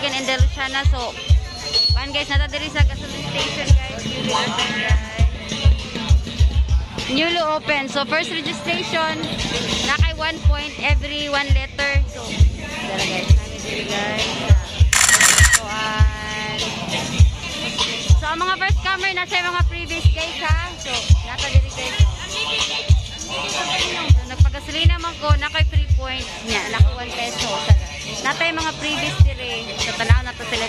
again in Luciana. So, one guys, nata diri sa gasoline station guys. Newly open. So, first registration, nakay 1 point every 1 letter. So, dara guys, kami diri guys. So, ang mga first comer, nasa yung mga previous guys ha. So, nata diri guys. So, nagpagasolina naman ko, nakay 3 points niya. Nako 1 peso. Nata yung mga previous diri. So, tanaw na to sila.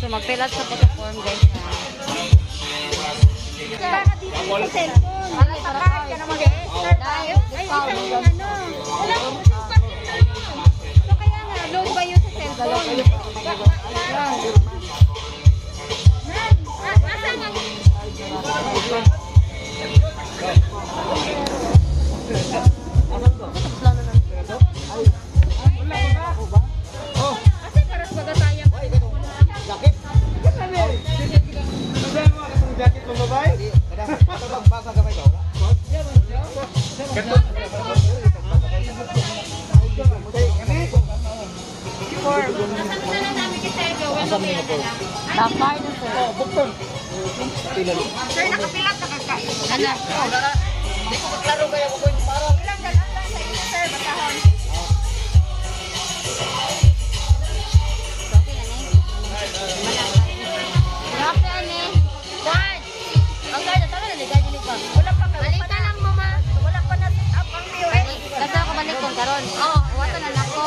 So, magpilat sa photoform guys. Para dito sa cellphone. Wala pa card ka na mag-register tayo. Ay, isang ano. Wala ko isang card na. So, kaya nga, load ba yun sa cellphone? Asa nga? Asa paras bagatayang? Jacket? Jacket mo ba? Basa ka ba ito? Dakar na sir. Sir, nakapilat na kakain. Ano? Hindi ko maklaro kaya ko yung para. Ilang dalang lang sa inyo, sir. Batahon. Wala pa ka. Balikan lang mo ma. Wala pa na set up ang view. Kasi ako balik kong karon. Oo, wato na nako.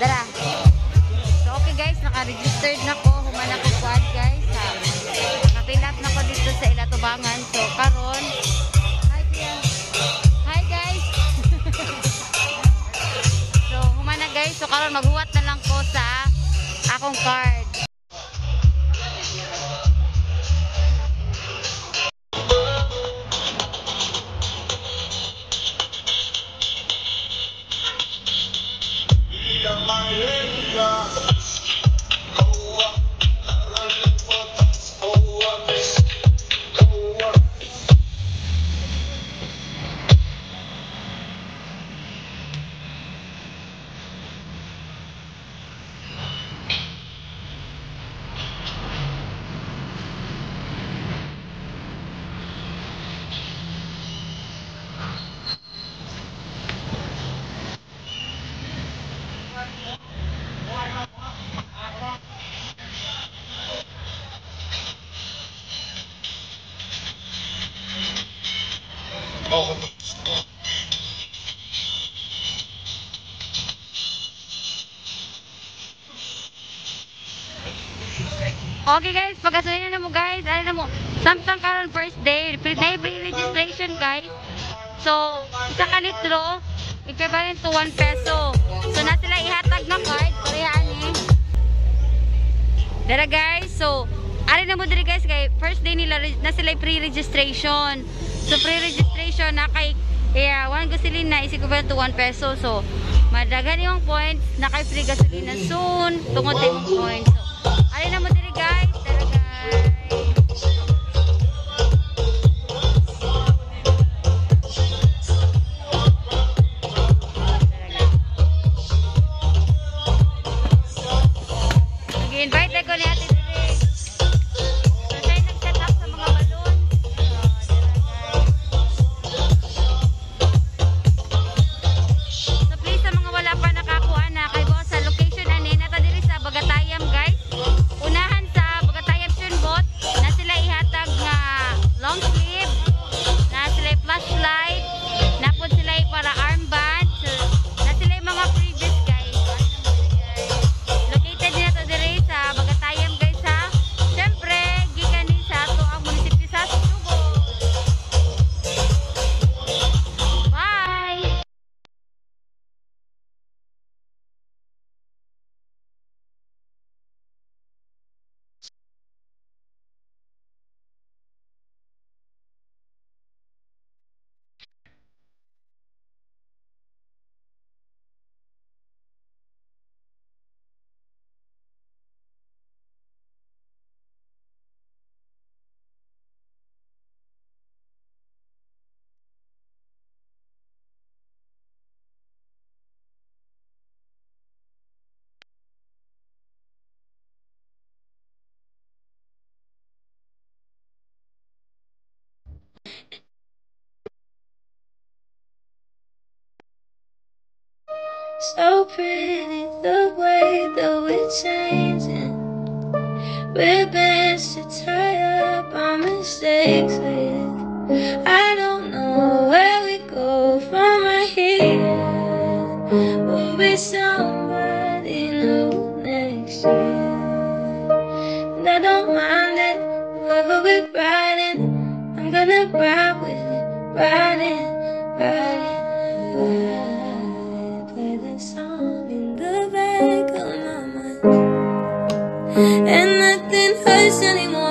Dara. So okay guys, naka-registered na ko. Humana ko quad guys. Nakapilat na ko dito sa Ilatubangan. So karon. Hi kuya. Hi guys. So humana guys. So karon maghuwat na lang ko sa akong card. Okay guys, pagkasayin na mo guys. Ano na mo, samtang karon first day, pre-registration guys. So, isa ka litro, equivalent to 1 peso. So, na sila ihatag ng card. Parehaan eh. Dara guys, so, ari na mo diri guys, kay first day nila, na sila pre-registration. So, pre-registration na kay, one gasolina is equivalent to 1 peso. So, madagan yung points, na kay free gasolina soon, tungod yung points. So, ari na mo diri guys, dara guys. Invite ko ni Ate Dili. So, siya yung nag-set up sa mga balloon. So, please sa mga wala pa nakakuha na kay boss sa location ani nata diri sa Bagatayam guys. Unahan sa Bagatayam Sunbot na sila ihatag nga long sleeve, na sila flashlight, na po sila para armband. So, na sila yung mga previous guys. So pretty the way that we're changing. We're best to tie up our mistakes with. I don't know where we go from right here. We'll be somebody new next year. And I don't mind it, wherever we're riding, I'm gonna ride with it, riding, play the song in the back of my mind. And nothing hurts anymore.